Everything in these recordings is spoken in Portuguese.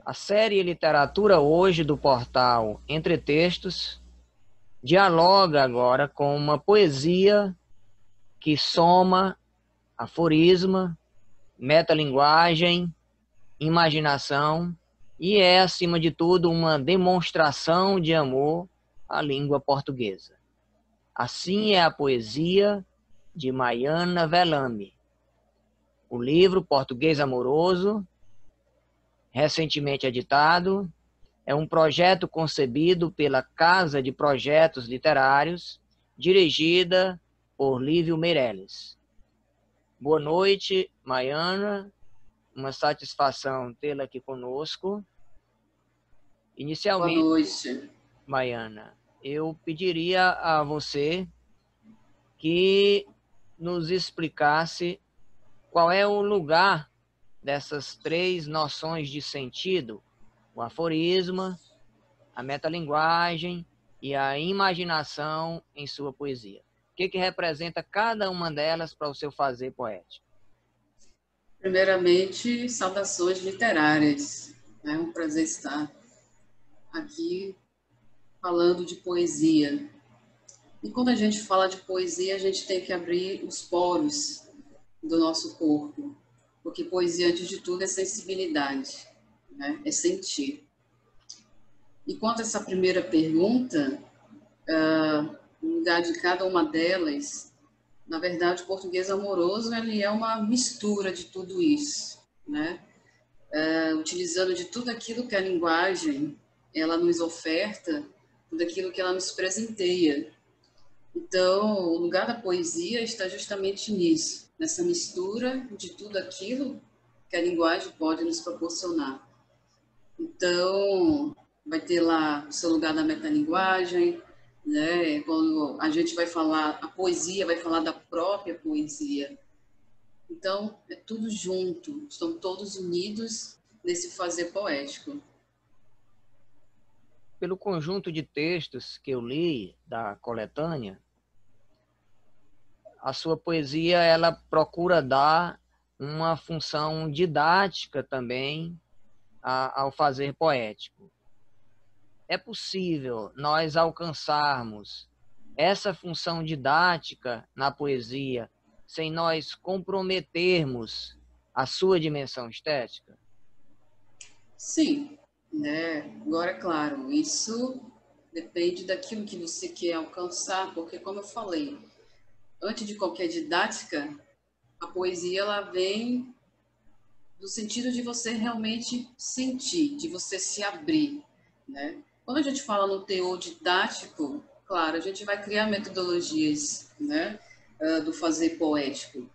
A série Literatura Hoje do portal Entre Textos dialoga agora com uma poesia que soma aforisma, metalinguagem, imaginação e é, acima de tudo, uma demonstração de amor à língua portuguesa. Assim é a poesia de Maiana Velame. O livro Português Amoroso, recentemente editado, é um projeto concebido pela Casa de Projetos Literários, dirigida por Lívio Meirelles. Boa noite, Maiana. Uma satisfação tê-la aqui conosco. Boa Inicialmente, noite. Maiana, eu pediria a você que nos explicasse qual é o lugar dessas três noções de sentido: o aforisma, a metalinguagem e a imaginação em sua poesia. O que representa cada uma delas para o seu fazer poético? Primeiramente, saudações literárias. É um prazer estar aqui falando de poesia. E quando a gente fala de poesia, a gente tem que abrir os poros do nosso corpo, porque poesia, antes de tudo, é sensibilidade, né? É sentir. E quanto a essa primeira pergunta, no lugar de cada uma delas, na verdade, o português amoroso ele é uma mistura de tudo isso, né? Utilizando de tudo aquilo que a linguagem ela nos oferta, tudo aquilo que ela nos presenteia. Então, o lugar da poesia está justamente nisso, nessa mistura de tudo aquilo que a linguagem pode nos proporcionar. Então, vai ter lá o seu lugar da metalinguagem, né? Quando a gente vai falar, a poesia vai falar da própria poesia. Então, é tudo junto, estão todos unidos nesse fazer poético. Pelo conjunto de textos que eu li da coletânea, a sua poesia ela procura dar uma função didática também ao fazer poético. É possível nós alcançarmos essa função didática na poesia sem nós comprometermos a sua dimensão estética? Sim, né? Agora, é claro, isso depende daquilo que você quer alcançar, porque, como eu falei, antes de qualquer didática, a poesia ela vem do sentido de você realmente sentir, de você se abrir, né? Quando a gente fala no teor didático, claro, a gente vai criar metodologias, né, do fazer poético,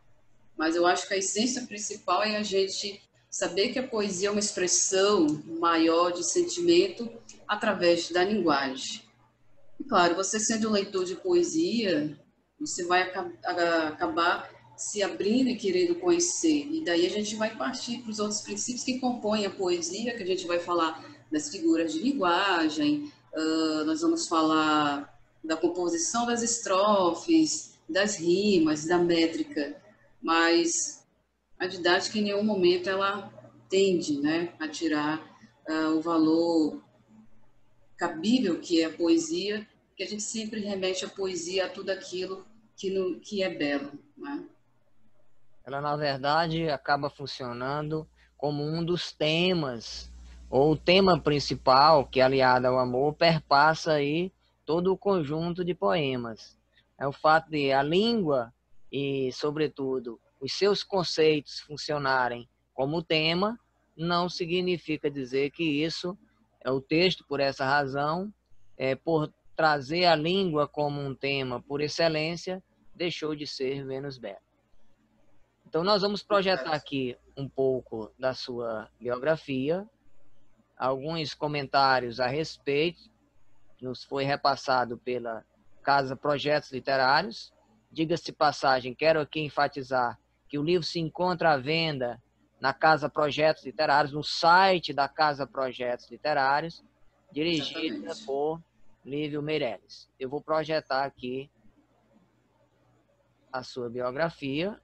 mas eu acho que a essência principal é a gente saber que a poesia é uma expressão maior de sentimento através da linguagem. E, claro, você sendo um leitor de poesia, você vai acabar se abrindo e querendo conhecer. E daí a gente vai partir para os outros princípios que compõem a poesia, que a gente vai falar das figuras de linguagem, nós vamos falar da composição das estrofes, das rimas, da métrica, mas a didática em nenhum momento ela tende, né, a tirar o valor cabível que é a poesia, que a gente sempre remete a poesia a tudo aquilo que é belo, né? Ela, na verdade, acaba funcionando como um dos temas, ou o tema principal, que, aliado ao amor, perpassa aí todo o conjunto de poemas. É o fato de a língua e, sobretudo, os seus conceitos funcionarem como tema, não significa dizer que isso é o texto, por essa razão, por trazer a língua como um tema por excelência, deixou de ser menos belo. Então, nós vamos projetar Exato. aqui um pouco da sua biografia, alguns comentários a respeito, nos foi repassado pela Casa Projetos Literários. Diga-se passagem, quero aqui enfatizar que o livro se encontra à venda na Casa Projetos Literários, no site da Casa Projetos Literários, dirigida Exatamente. por Lívio Meirelles. Eu vou projetar aqui a sua biografia.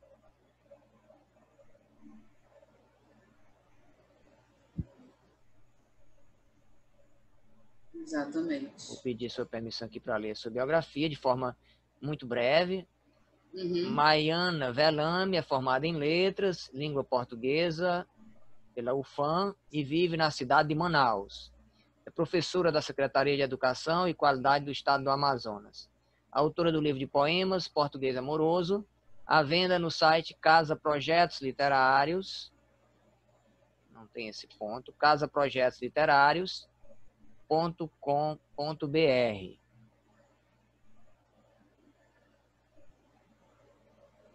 Exatamente. Vou pedir sua permissão aqui para ler a sua biografia de forma muito breve. Maiana Velame é formada em Letras, Língua Portuguesa, pela UFAM e vive na cidade de Manaus. É professora da Secretaria de Educação e Qualidade do Estado do Amazonas. Autora do livro de poemas Português Amoroso, à venda no site Casa Projetos Literários, não tem esse ponto, casaprojetos.literários.com.br.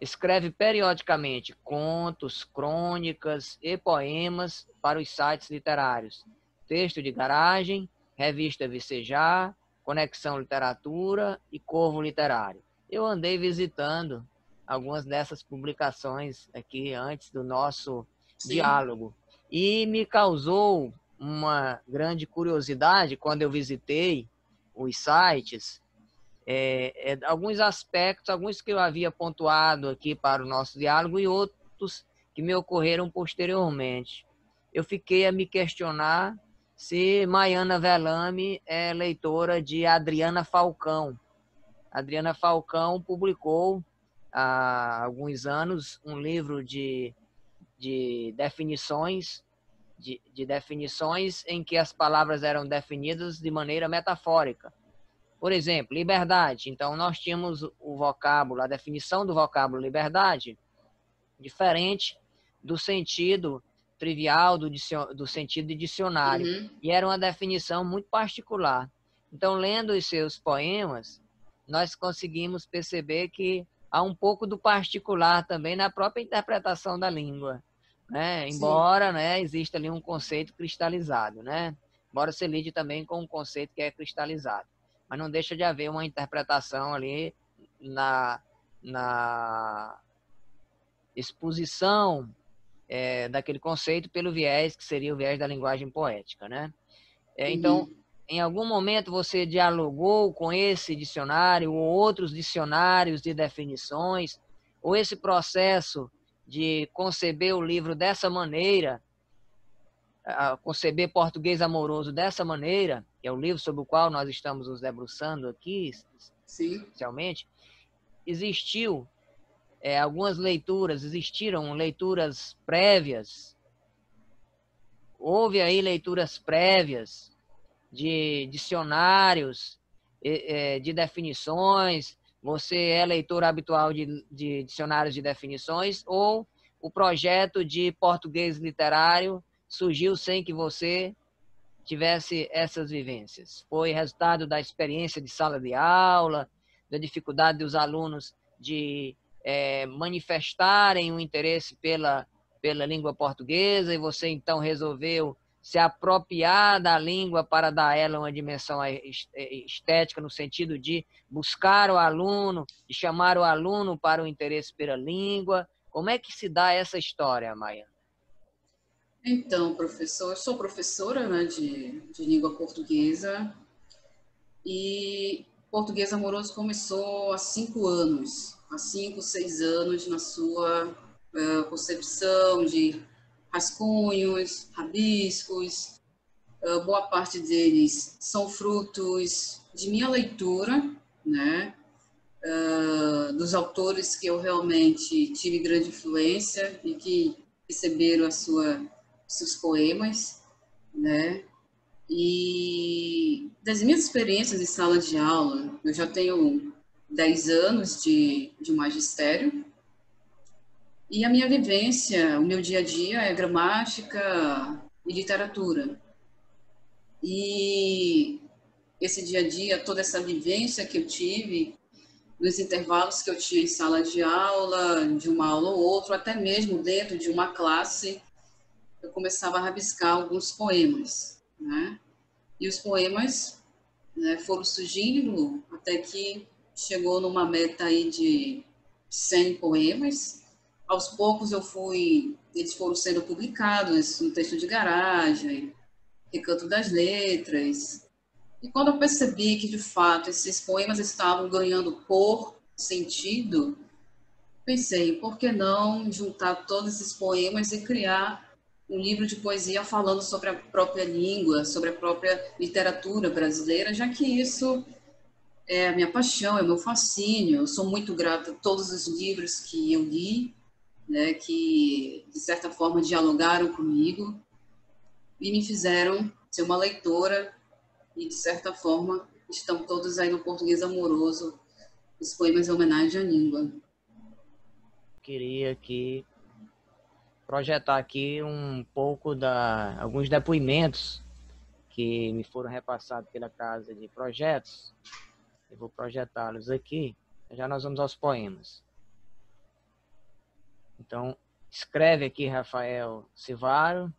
Escreve periodicamente contos, crônicas e poemas para os sites literários Texto de Garagem, Revista Vicejar, Conexão Literatura e Corvo Literário. Eu andei visitando algumas dessas publicações aqui antes do nosso diálogo e me causou uma grande curiosidade quando eu visitei os sites, alguns aspectos, alguns que eu havia pontuado aqui para o nosso diálogo e outros que me ocorreram posteriormente. Eu fiquei a me questionar se Maiana Velame é leitora de Adriana Falcão. Adriana Falcão publicou há alguns anos um livro de definições, de definições em que as palavras eram definidas de maneira metafórica. Por exemplo, liberdade. Então, nós tínhamos o vocábulo, a definição do vocábulo liberdade, diferente do sentido trivial, do sentido de dicionário. E era uma definição muito particular. Então, lendo os seus poemas, nós conseguimos perceber que há um pouco do particular também na própria interpretação da língua, né? Embora, né, exista ali um conceito cristalizado, né? Embora se lide também com um conceito que é cristalizado. Mas não deixa de haver uma interpretação ali na exposição daquele conceito pelo viés que seria o viés da linguagem poética, né? Então, em algum momento você dialogou com esse dicionário ou outros dicionários de definições, ou esse processo de conceber o livro dessa maneira, conceber Português Amoroso dessa maneira, que é o livro sobre o qual nós estamos nos debruçando aqui, especialmente, existiram leituras prévias, houve aí leituras prévias de dicionários, de definições, você é leitor habitual de dicionários de definições, ou o projeto de português literário surgiu sem que você tivesse essas vivências? Foi resultado da experiência de sala de aula, da dificuldade dos alunos de manifestarem um interesse pela língua portuguesa e você então resolveu se apropriar da língua para dar a ela uma dimensão estética, no sentido de buscar o aluno, de chamar o aluno para o interesse pela língua. Como é que se dá essa história, Maia? Então, professor, eu sou professora, né, de língua portuguesa e Português Amoroso começou há 5 anos, há 5, 6 anos na sua concepção de rascunhos, rabiscos, boa parte deles são frutos de minha leitura, né, dos autores que eu realmente tive grande influência e que receberam seus poemas, né? E das minhas experiências em sala de aula, eu já tenho 10 anos de magistério, e a minha vivência, o meu dia a dia é gramática e literatura. E esse dia a dia, toda essa vivência que eu tive, nos intervalos que eu tinha em sala de aula, de uma aula ou outra, até mesmo dentro de uma classe, eu começava a rabiscar alguns poemas, né? E os poemas, né, foram surgindo até que chegou numa meta aí de 100 poemas. Aos poucos eles foram sendo publicados no Texto de Garagem, Recanto das Letras. E quando eu percebi que, de fato, esses poemas estavam ganhando cor, sentido, pensei, por que não juntar todos esses poemas e criar um livro de poesia falando sobre a própria língua, sobre a própria literatura brasileira, já que isso é a minha paixão, é o meu fascínio. Eu sou muito grata a todos os livros que eu li, né, que de certa forma dialogaram comigo e me fizeram ser uma leitora e de certa forma estão todos aí no Português Amoroso, os poemas em homenagem à língua. Queria aqui projetar aqui um pouco alguns depoimentos que me foram repassados pela Casa de Projetos. Eu vou projetá-los aqui. Já nós vamos aos poemas. Então, escreve aqui Rafael Civaro,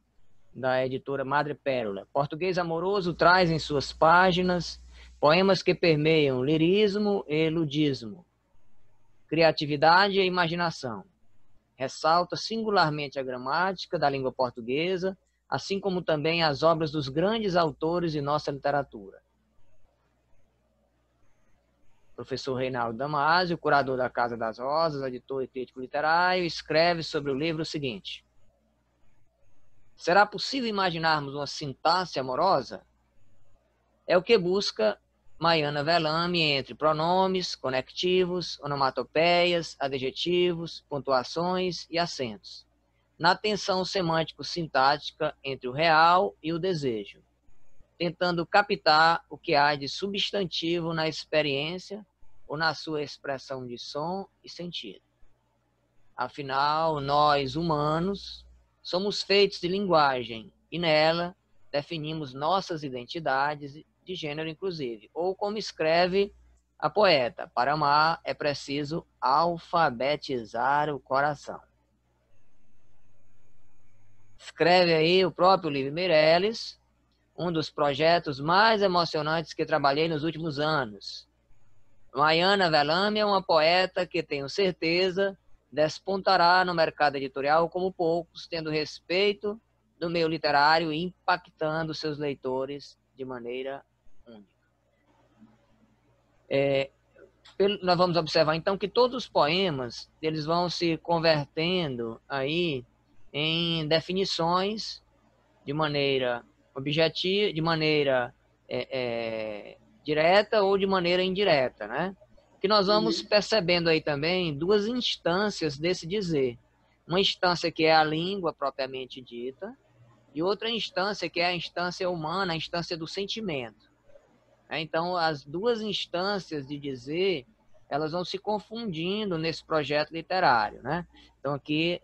da editora Madre Pérola. Português Amoroso traz em suas páginas poemas que permeiam lirismo e ludismo, criatividade e imaginação. Ressalta singularmente a gramática da língua portuguesa, assim como também as obras dos grandes autores de nossa literatura. Professor Reinaldo Damasio, curador da Casa das Rosas, editor e crítico literário, escreve sobre o livro o seguinte: será possível imaginarmos uma sintaxe amorosa? É o que busca Maiana Velame entre pronomes, conectivos, onomatopeias, adjetivos, pontuações e acentos, na tensão semântico-sintática entre o real e o desejo, tentando captar o que há de substantivo na experiência ou na sua expressão de som e sentido. Afinal, nós, humanos, somos feitos de linguagem e nela definimos nossas identidades de gênero, inclusive. Ou como escreve a poeta, para amar é preciso alfabetizar o coração. Escreve aí o próprio Livio Meirelles, um dos projetos mais emocionantes que trabalhei nos últimos anos. Maiana Velame é uma poeta que, tenho certeza, despontará no mercado editorial como poucos, tendo respeito do meio literário e impactando seus leitores de maneira única. Nós vamos observar, então, que todos os poemas eles vão se convertendo aí em definições de maneira objetiva, de maneira direta ou de maneira indireta, né? Que nós vamos percebendo aí também duas instâncias desse dizer. Uma instância que é a língua propriamente dita e outra instância que é a instância humana, a instância do sentimento. Então, as duas instâncias de dizer, elas vão se confundindo nesse projeto literário, né? Então, aqui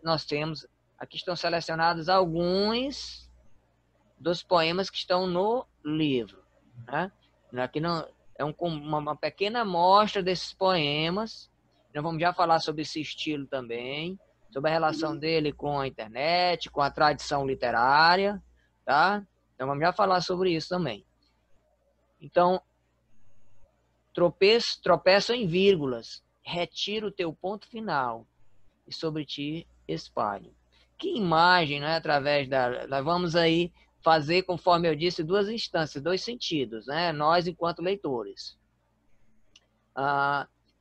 estão selecionados alguns dos poemas que estão no livro, né? Aqui é uma pequena amostra desses poemas. Nós vamos já falar sobre esse estilo também, sobre a relação dele com a internet, com a tradição literária, tá? Então vamos já falar sobre isso também. Então, tropeço em vírgulas, retira o teu ponto final e sobre ti espalho. Que imagem, né? Nós vamos aí fazer, conforme eu disse, duas instâncias, dois sentidos, né? Nós, enquanto leitores.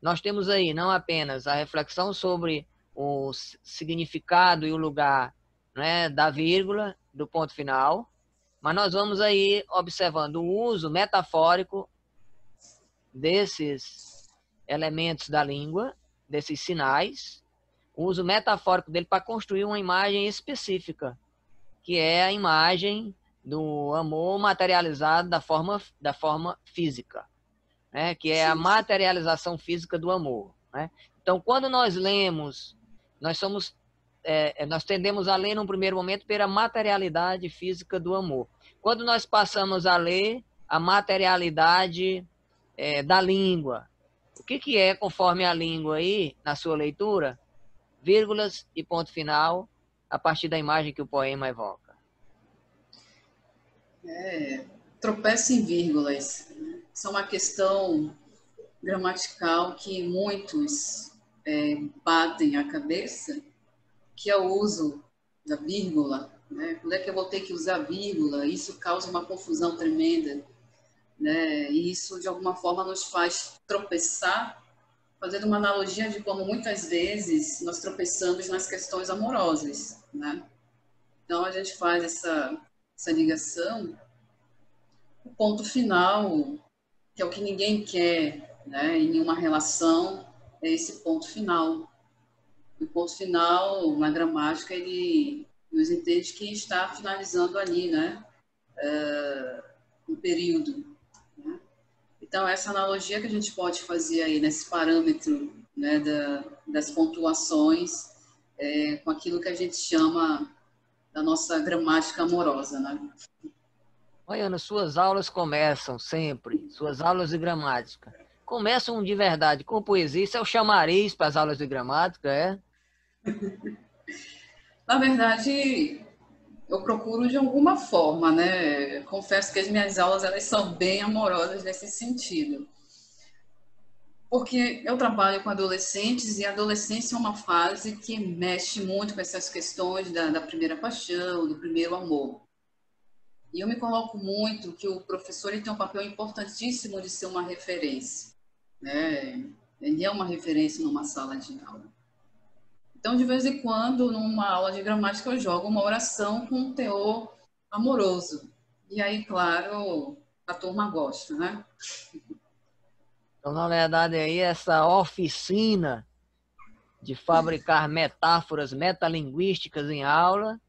Nós temos aí não apenas a reflexão sobre o significado e o lugar, né, da vírgula, do ponto final, mas nós vamos aí observando o uso metafórico desses elementos da língua, desses sinais, o uso metafórico dele para construir uma imagem específica, que é a imagem do amor materializado da forma física, né? Que é a materialização física do amor, né? Então, quando nós lemos, nós tendemos a ler, num primeiro momento, pela materialidade física do amor. Quando nós passamos a ler a materialidade da língua, o que é, conforme a língua aí, na sua leitura, vírgulas e ponto final, a partir da imagem que o poema evoca? Tropeço em vírgulas. Isso é uma questão gramatical que muitos batem a cabeça, que é o uso da vírgula, né? Quando é que eu vou ter que usar vírgula? Isso causa uma confusão tremenda, né? E isso, de alguma forma, nos faz tropeçar, fazendo uma analogia de como muitas vezes nós tropeçamos nas questões amorosas, né? Então, a gente faz essa ligação. O ponto final, que é o que ninguém quer, né, em uma relação, é esse ponto final. O ponto final, na gramática, ele nos entende que está finalizando ali, né, um período. Né? Então, essa analogia que a gente pode fazer aí nesse parâmetro, né, das pontuações, com aquilo que a gente chama da nossa gramática amorosa, né? Olha, Ana, suas aulas começam sempre, suas aulas de gramática, começam de verdade com poesia, isso é o chamariz para as aulas de gramática, é? Na verdade, eu procuro de alguma forma, né? Confesso que as minhas aulas elas são bem amorosas nesse sentido. Porque eu trabalho com adolescentes e a adolescência é uma fase que mexe muito com essas questões da primeira paixão, do primeiro amor. E eu me coloco muito que o professor ele tem um papel importantíssimo de ser uma referência, né? Ele é uma referência numa sala de aula. Então, de vez em quando, numa aula de gramática, eu jogo uma oração com um teor amoroso. E aí, claro, a turma gosta, né? Então, na verdade, aí essa oficina de fabricar metáforas metalinguísticas em aula,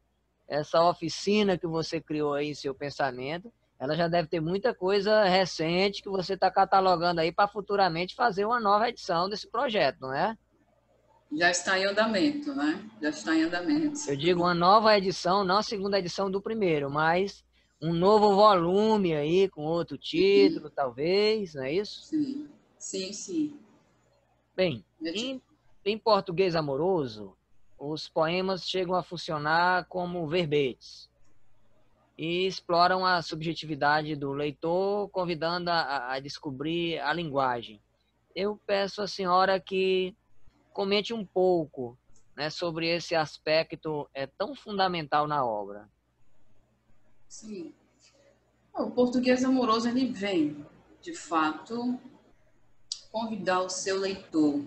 essa oficina que você criou aí em seu pensamento, ela já deve ter muita coisa recente que você está catalogando aí para futuramente fazer uma nova edição desse projeto, não é? Já está em andamento, né? Já está em andamento. Eu digo uma nova edição, não a segunda edição do primeiro, mas um novo volume aí, com outro título, talvez, não é isso? Sim, sim, sim. Bem, Já te- em português amoroso, os poemas chegam a funcionar como verbetes e exploram a subjetividade do leitor, convidando a descobrir a linguagem. Eu peço à senhora que comente um pouco, né, sobre esse aspecto tão fundamental na obra. Sim. O português amoroso, ele vem, de fato, convidar o seu leitor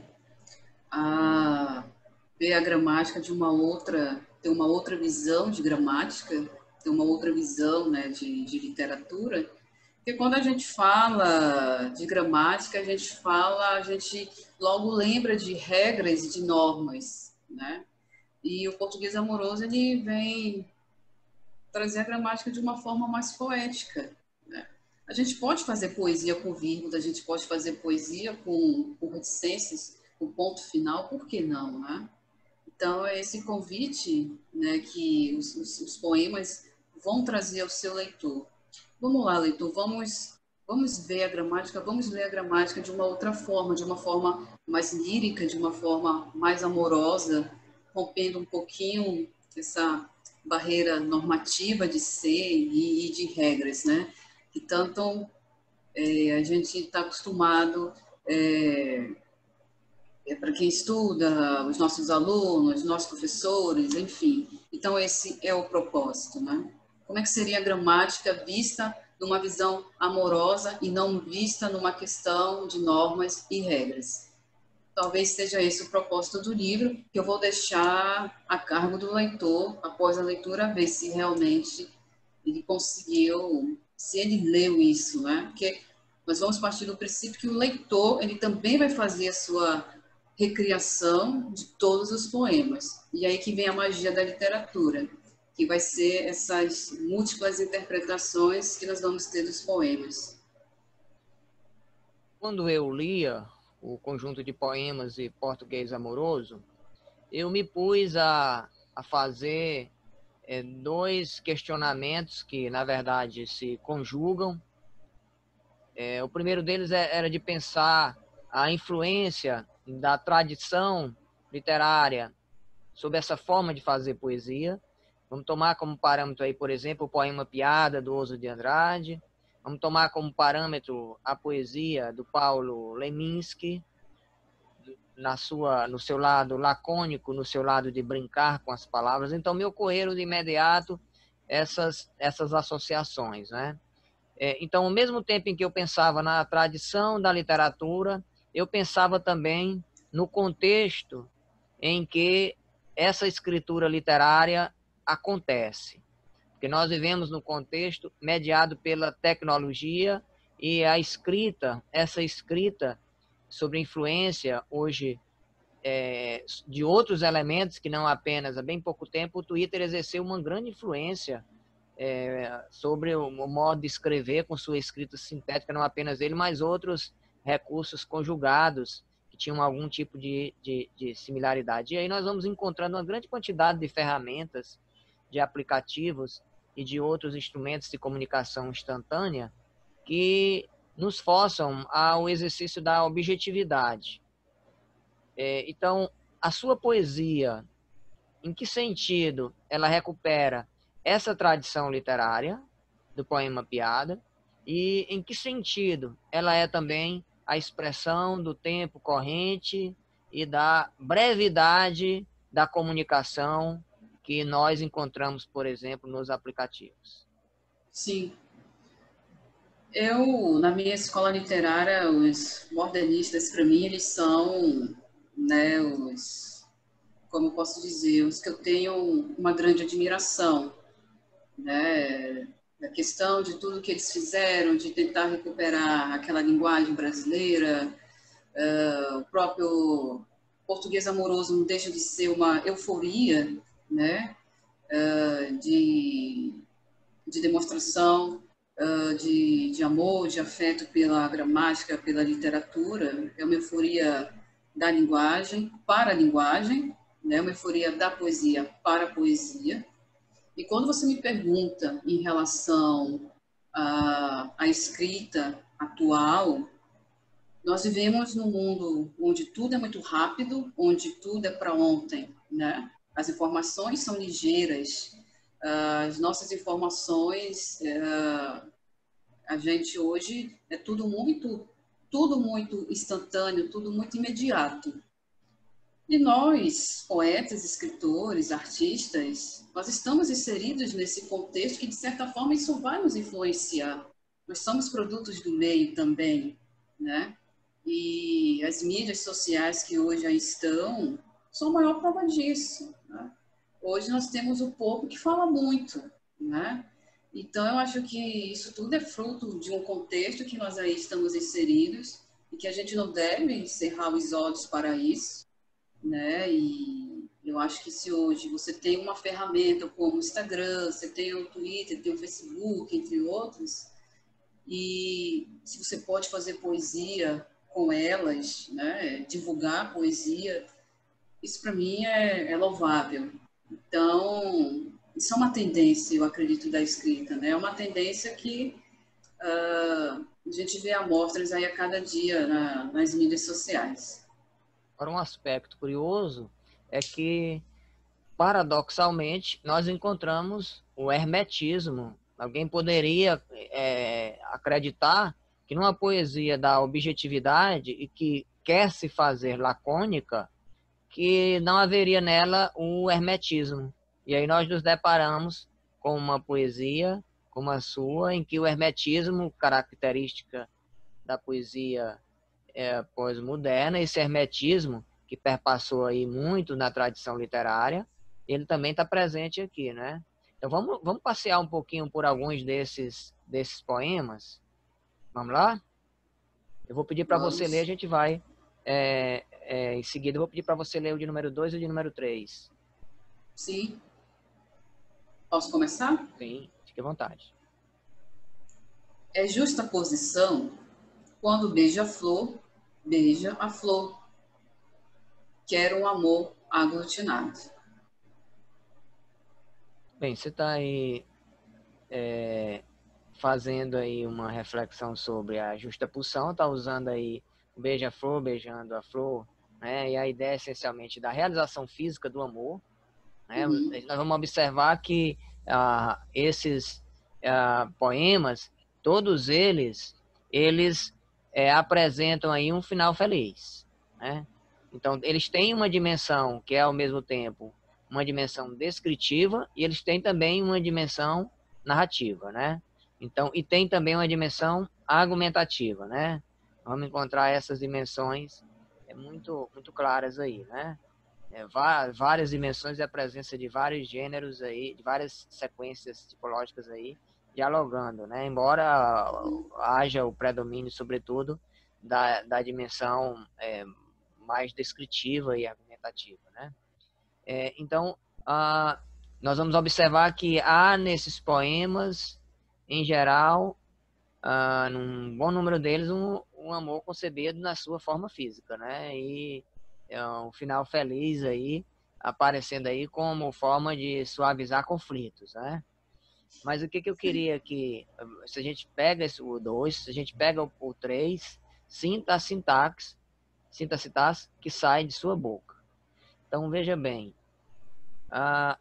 a ver a gramática de uma outra, ter uma outra visão de gramática, ter uma outra visão, né, de literatura. Porque quando a gente fala de gramática, a gente logo lembra de regras e de normas, né? E o português amoroso ele vem trazer a gramática de uma forma mais poética, né? A gente pode fazer poesia com vírgula, a gente pode fazer poesia com reticências, com ponto final, por que não, né? Então, é esse convite, né, que os poemas vão trazer ao seu leitor. Vamos lá, leitor, vamos ver a gramática, vamos ler a gramática de uma outra forma, de uma forma mais lírica, de uma forma mais amorosa, rompendo um pouquinho essa barreira normativa de ser e de regras, né? Que tanto a gente está acostumado, para quem estuda, os nossos alunos, nossos professores, enfim. Então, esse é o propósito, né? Como é que seria a gramática vista numa visão amorosa e não vista numa questão de normas e regras? Talvez seja esse o propósito do livro, que eu vou deixar a cargo do leitor, após a leitura, ver se realmente ele conseguiu, se ele leu isso, né? Porque nós vamos partir do princípio que o leitor, ele também vai fazer a sua recriação de todos os poemas. E aí que vem a magia da literatura, que vai ser essas múltiplas interpretações que nós vamos ter dos poemas. Quando eu lia o conjunto de poemas de Português Amoroso, eu me pus a fazer dois questionamentos que, na verdade, se conjugam. O primeiro deles era de pensar a influência da tradição literária sobre essa forma de fazer poesia. Vamos tomar como parâmetro aí, por exemplo, o poema Piada, do Oswald de Andrade. Vamos tomar como parâmetro a poesia do Paulo Leminski, no seu lado lacônico, no seu lado de brincar com as palavras. Então, me ocorreram de imediato essas associações, né? Então, ao mesmo tempo em que eu pensava na tradição da literatura, eu pensava também no contexto em que essa escritura literária acontece. Porque nós vivemos num contexto mediado pela tecnologia e a escrita, essa escrita sobre influência hoje de outros elementos que não apenas há bem pouco tempo o Twitter exerceu uma grande influência sobre o modo de escrever com sua escrita sintética, não apenas ele, mas outros recursos conjugados que tinham algum tipo de similaridade. E aí nós vamos encontrando uma grande quantidade de ferramentas, de aplicativos e de outros instrumentos de comunicação instantânea que nos forçam ao exercício da objetividade. Então, a sua poesia, em que sentido ela recupera essa tradição literária do poema piada e em que sentido ela é também a expressão do tempo corrente e da brevidade da comunicação que nós encontramos, por exemplo, nos aplicativos. Sim. Eu, na minha escola literária, os modernistas, para mim, eles são, né, como eu posso dizer, os que eu tenho uma grande admiração, né, da questão de tudo que eles fizeram, de tentar recuperar aquela linguagem brasileira, o próprio português amoroso não deixa de ser uma euforia, né, de demonstração de amor, de afeto pela gramática, pela literatura, é uma euforia da linguagem para a linguagem, né? Uma euforia da poesia para a poesia. E quando você me pergunta em relação à escrita atual, nós vivemos num mundo onde tudo é muito rápido, onde tudo é para ontem, né? As informações são ligeiras, as nossas informações, a gente hoje é tudo muito instantâneo, tudo muito imediato. E nós, poetas, escritores, artistas, nós estamos inseridos nesse contexto que, de certa forma, isso vai nos influenciar. Nós somos produtos do meio também, né? E as mídias sociais que hoje aí estão são a maior prova disso, né? Hoje nós temos o povo que fala muito, né? Então, eu acho que isso tudo é fruto de um contexto que nós aí estamos inseridos e que a gente não deve cerrar os olhos para isso, né? E eu acho que se hoje você tem uma ferramenta como o Instagram, você tem o Twitter, tem o Facebook, entre outros, e se você pode fazer poesia com elas, né? Divulgar poesia, isso para mim é louvável. Então, isso é uma tendência, eu acredito, da escrita, né? É uma tendência que a gente vê amostras aí a cada dia nas mídias sociais. Agora, um aspecto curioso é que, paradoxalmente, nós encontramos o hermetismo. Alguém poderia acreditar que numa poesia da objetividade e que quer se fazer lacônica, que não haveria nela o hermetismo. E aí nós nos deparamos com uma poesia como a sua, em que o hermetismo, característica da poesia pós-moderna, esse hermetismo que perpassou aí muito na tradição literária, ele também está presente aqui, né? Então vamos passear um pouquinho por alguns desses poemas. Vamos lá? Eu vou pedir para você ler, a gente vai em seguida, eu vou pedir para você ler o de número 2 e o de número 3. Sim. Posso começar? Sim, fique à vontade. É justa posição quando beija-flor, beija a flor. Quero um amor aglutinado. Bem, você está aí fazendo aí uma reflexão sobre a justaposição, está usando aí o beija-flor, beijando a flor, né? E a ideia essencialmente da realização física do amor, né? Uhum. Nós vamos observar que esses poemas, todos eles apresentam aí um final feliz, né? Então, eles têm uma dimensão que é ao mesmo tempo uma dimensão descritiva e eles têm também uma dimensão narrativa, né? Então, e tem também uma dimensão argumentativa, né? Vamos encontrar essas dimensões muito, muito claras aí, né? várias dimensões e a presença de vários gêneros aí, de várias sequências tipológicas aí, dialogando, né? Embora haja o predomínio, sobretudo, da dimensão mais descritiva e argumentativa, né? Então, nós vamos observar que há nesses poemas, em geral, num bom número deles, um amor concebido na sua forma física, né? E um final feliz aí, aparecendo aí como forma de suavizar conflitos, né? Mas o que eu queria que, se a gente pega o 2, se a gente pega o 3, sinta a sintaxe que sai de sua boca. Então, veja bem,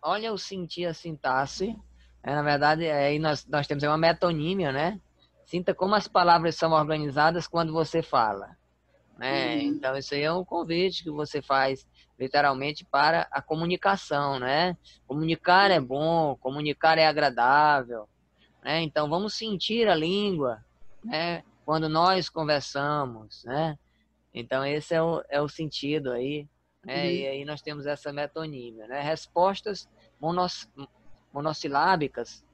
olha o sentir a sintaxe, na verdade, aí nós temos aí uma metonímia, né? Sinta como as palavras são organizadas quando você fala, né? Então, isso aí é um convite que você faz, literalmente, para a comunicação, né? Comunicar é bom, comunicar é agradável, né? Então, vamos sentir a língua, né? Quando nós conversamos, né? Então, esse é o sentido aí, né? E aí nós temos essa metonímia, né? Respostas monossilábicas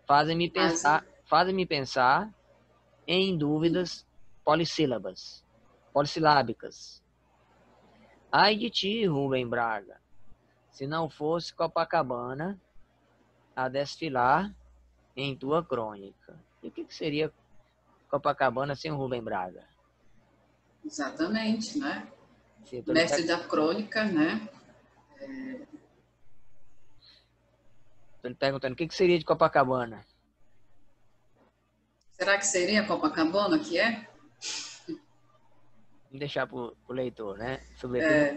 fazem-me pensar em dúvidas polissilábicas. Ai de ti, Rubem Braga, se não fosse Copacabana a desfilar em tua crônica. E o que seria Copacabana sem o Rubem Braga? Exatamente, né? Mestre da crônica, né? Estou lhe perguntando, o que seria de Copacabana? Será que seria Copacabana que é? Vamos deixar para o leitor, né?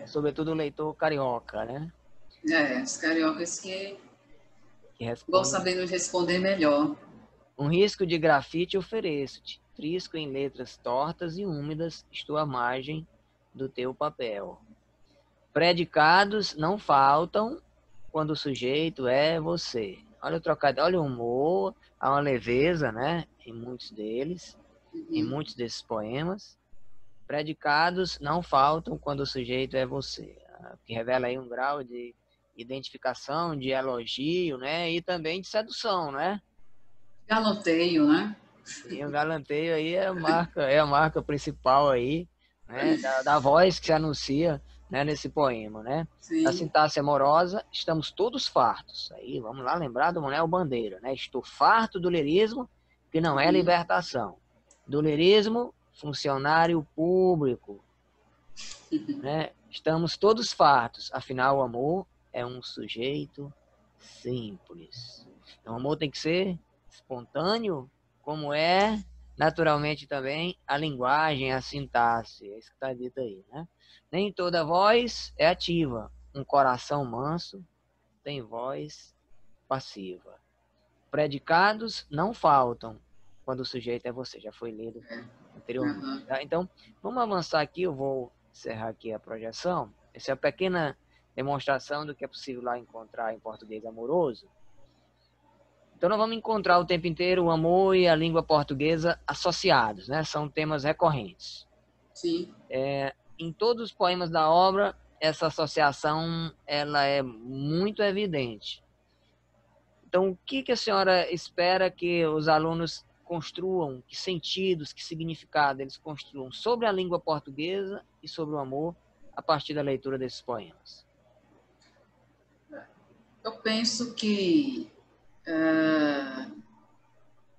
Sobretudo o leitor carioca, né? Os cariocas que vão responde... saber nos responder melhor. Um risco de grafite ofereço-te, trisco em letras tortas e úmidas, estou à margem do teu papel. Predicados não faltam quando o sujeito é você. Olha o trocadilho, olha o humor, há uma leveza, né? Em muitos deles, em muitos desses poemas. Predicados não faltam quando o sujeito é você, que revela aí um grau de identificação, de elogio, né? E também de sedução, né? Galanteio, né? E o galanteio aí é a marca principal aí, né? Da voz que se anuncia, né? Nesse poema, né? Sim. A sintaxe amorosa, estamos todos fartos. Aí, vamos lá lembrar do Manuel Bandeira, né? Estou farto do lirismo, que não é libertação. Do lirismo, funcionário público, né? Estamos todos fartos, afinal o amor é um sujeito simples. Então, o amor tem que ser espontâneo, como é naturalmente também a linguagem, a sintaxe, é isso que está dito aí, né? Nem toda voz é ativa, um coração manso tem voz passiva. Predicados não faltam quando o sujeito é você, já foi lido anteriormente. Tá? Então, vamos avançar aqui, eu vou encerrar aqui a projeção. Essa é a pequena demonstração do que é possível lá encontrar em português amoroso. Então, nós vamos encontrar o tempo inteiro o amor e a língua portuguesa associados, né? São temas recorrentes. Sim. Em todos os poemas da obra, essa associação ela é muito evidente. Então, o que a senhora espera que os alunos construam, que sentidos, que significado eles construam sobre a língua portuguesa e sobre o amor a partir da leitura desses poemas? Eu penso que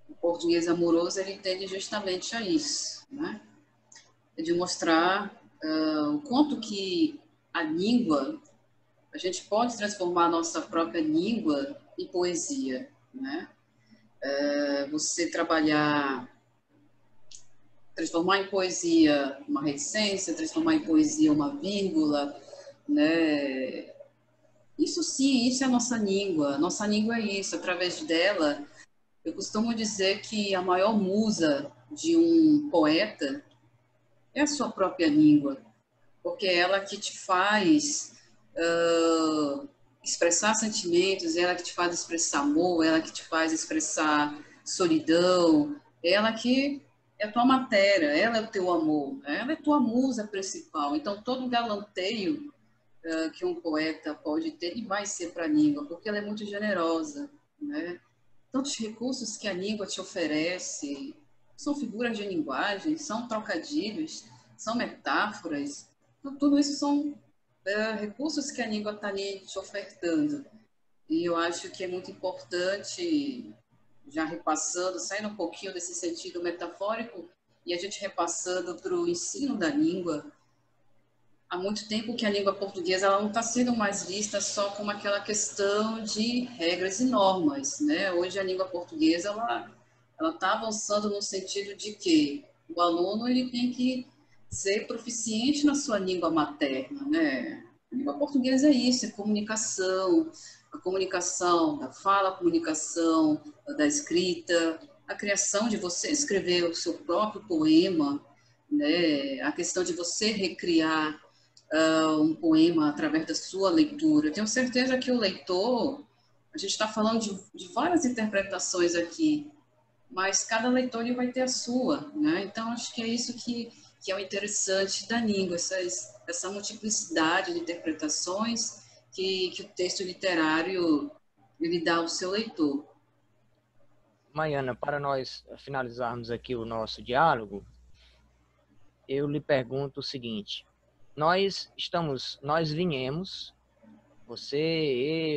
o português amoroso ele tende justamente a isso, né? É de mostrar o quanto que a língua, a gente pode transformar a nossa própria língua em poesia, né? Você transformar em poesia uma reticência, transformar em poesia uma vírgula, né? Isso sim, isso é a nossa língua. Nossa língua é isso. Através dela, eu costumo dizer que a maior musa de um poeta é a sua própria língua, porque é ela que te faz expressar sentimentos, é ela que te faz expressar amor, é ela que te faz expressar solidão, é ela que é a tua matéria, ela é o teu amor, né? Ela é tua musa principal. Então, todo galanteio que um poeta pode ter, e vai ser para a língua, porque ela é muito generosa, né? Tantos recursos que a língua te oferece, são figuras de linguagem, são trocadilhos, são metáforas, então, tudo isso são recursos que a língua está ali te ofertando. E eu acho que é muito importante, já repassando, saindo um pouquinho desse sentido metafórico, e a gente repassando para o ensino da língua. Há muito tempo que a língua portuguesa ela não está sendo mais vista só como aquela questão de regras e normas, né? Hoje a língua portuguesa ela está avançando no sentido de que o aluno ele tem que ser proficiente na sua língua materna, né? A língua portuguesa é isso, é comunicação, a comunicação da fala, a comunicação da escrita, a criação de você escrever o seu próprio poema, né? A questão de você recriar um poema através da sua leitura. Eu tenho certeza que o leitor, a gente está falando de várias interpretações aqui, mas cada leitor ele vai ter a sua, né? Então acho que é isso que é o interessante da língua, essa multiplicidade de interpretações que o texto literário ele dá ao seu leitor. Maiana, para nós finalizarmos aqui o nosso diálogo, eu lhe pergunto o seguinte: nós viemos, você,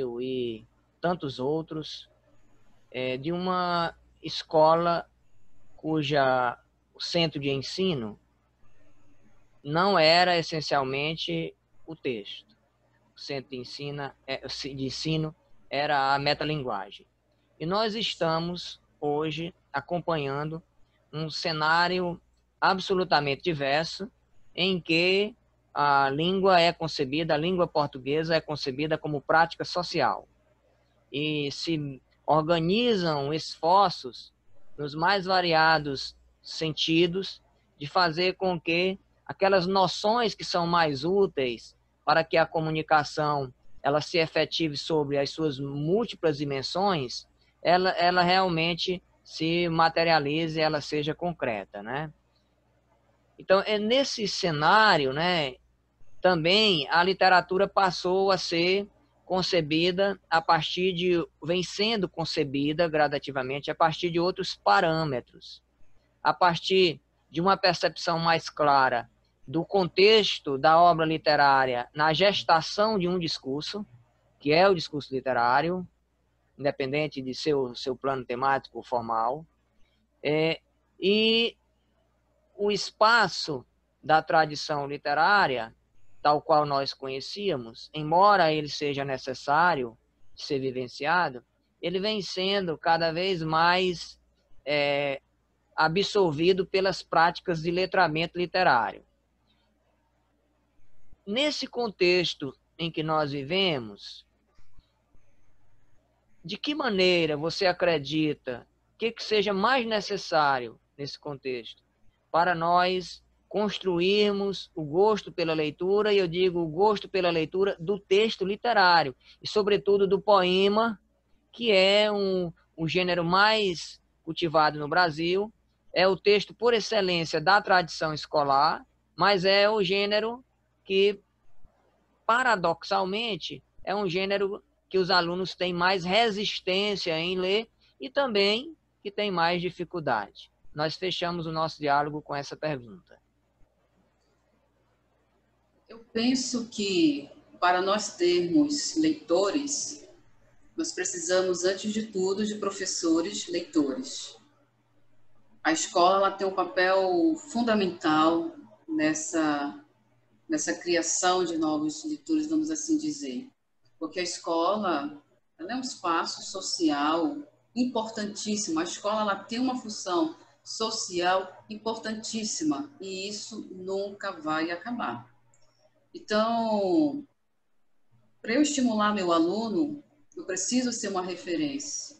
eu e tantos outros, de uma escola cuja o centro de ensino não era essencialmente o texto. O centro de ensino era a metalinguagem. E nós estamos hoje acompanhando um cenário absolutamente diverso, em que a língua portuguesa é concebida como prática social. E se organizam esforços nos mais variados sentidos de fazer com que aquelas noções que são mais úteis para que a comunicação ela se efetive sobre as suas múltiplas dimensões, ela realmente se materialize, ela seja concreta, né? Então, é nesse cenário, né, também a literatura passou a ser concebida vem sendo concebida gradativamente a partir de outros parâmetros, a partir de uma percepção mais clara do contexto da obra literária na gestação de um discurso, que é o discurso literário, independente de seu plano temático formal, e o espaço da tradição literária, tal qual nós conhecíamos, embora ele seja necessário ser vivenciado, ele vem sendo cada vez mais absorvido pelas práticas de letramento literário. Nesse contexto em que nós vivemos, de que maneira você acredita que seja mais necessário nesse contexto para nós construirmos o gosto pela leitura, e eu digo o gosto pela leitura do texto literário, e sobretudo do poema, que é um gênero mais cultivado no Brasil, é o texto por excelência da tradição escolar, mas é o gênero que, paradoxalmente, é um gênero que os alunos têm mais resistência em ler e também que tem mais dificuldade. Nós fechamos o nosso diálogo com essa pergunta. Eu penso que, para nós termos leitores, nós precisamos, antes de tudo, de professores leitores. A escola ela tem um papel fundamental nessa criação de novos leitores, vamos assim dizer. Porque a escola ela é um espaço social importantíssimo. A escola ela tem uma função social importantíssima e isso nunca vai acabar. Então, para eu estimular meu aluno, eu preciso ser uma referência.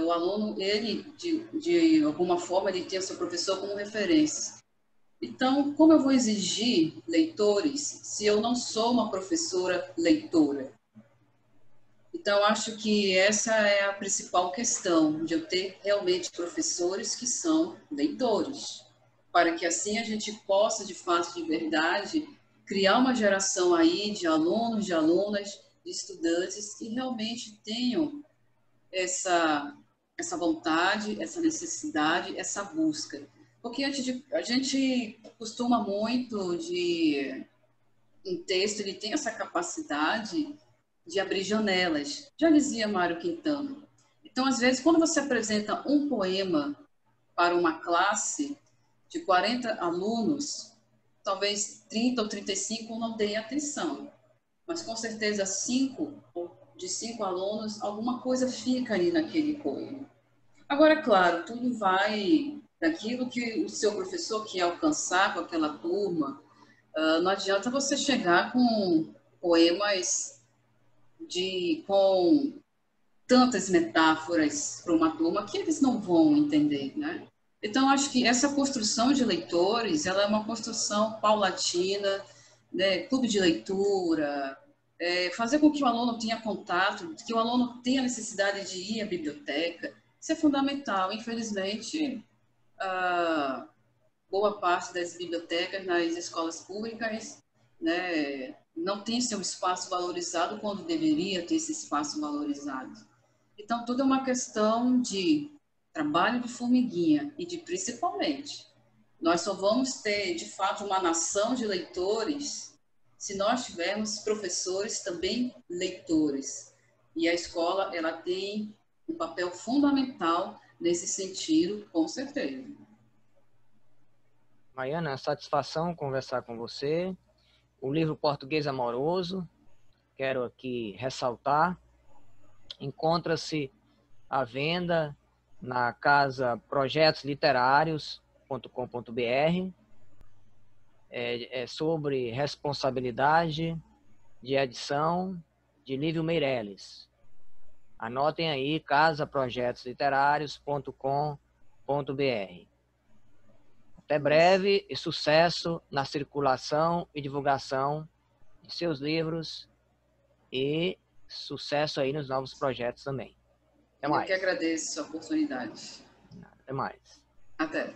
O aluno, ele, de alguma forma, ele tem o seu professor como referência. Então, como eu vou exigir leitores se eu não sou uma professora leitora? Então, acho que essa é a principal questão, de eu ter realmente professores que são leitores, para que assim a gente possa, de fato, de verdade, criar uma geração aí de alunos, de alunas, de estudantes que realmente tenham essa vontade, essa necessidade, essa busca. Porque a gente costuma muito de um texto, ele tem essa capacidade de abrir janelas. Já dizia Mário Quintana. Então, às vezes, quando você apresenta um poema para uma classe de 40 alunos, talvez 30 ou 35 não deem atenção, mas com certeza de 5 alunos, alguma coisa fica ali naquele poema. Agora, claro, tudo vai daquilo que o seu professor quer alcançar com aquela turma. Não adianta você chegar com poemas com tantas metáforas para uma turma que eles não vão entender, né? Então, acho que essa construção de leitores, ela é uma construção paulatina, né? Clube de leitura, fazer com que o aluno tenha contato, que o aluno tenha necessidade de ir à biblioteca, isso é fundamental. Infelizmente, boa parte das bibliotecas nas escolas públicas, né, não tem seu espaço valorizado quando deveria ter esse espaço valorizado. Então, tudo é uma questão de trabalho de formiguinha e de, principalmente, nós só vamos ter, de fato, uma nação de leitores se nós tivermos professores também leitores. E a escola, ela tem um papel fundamental nesse sentido, com certeza. Maiana, é uma satisfação conversar com você. O livro Português Amoroso, quero aqui ressaltar, encontra-se à venda na casa projetosliterários.com.br. É sobre responsabilidade de edição de Lívio Meirelles. Anotem aí, casaprojetosliterários.com.br. Até breve e sucesso na circulação e divulgação de seus livros e sucesso aí nos novos projetos também. Até Eu que mais. agradeço a oportunidade. Até mais. Até.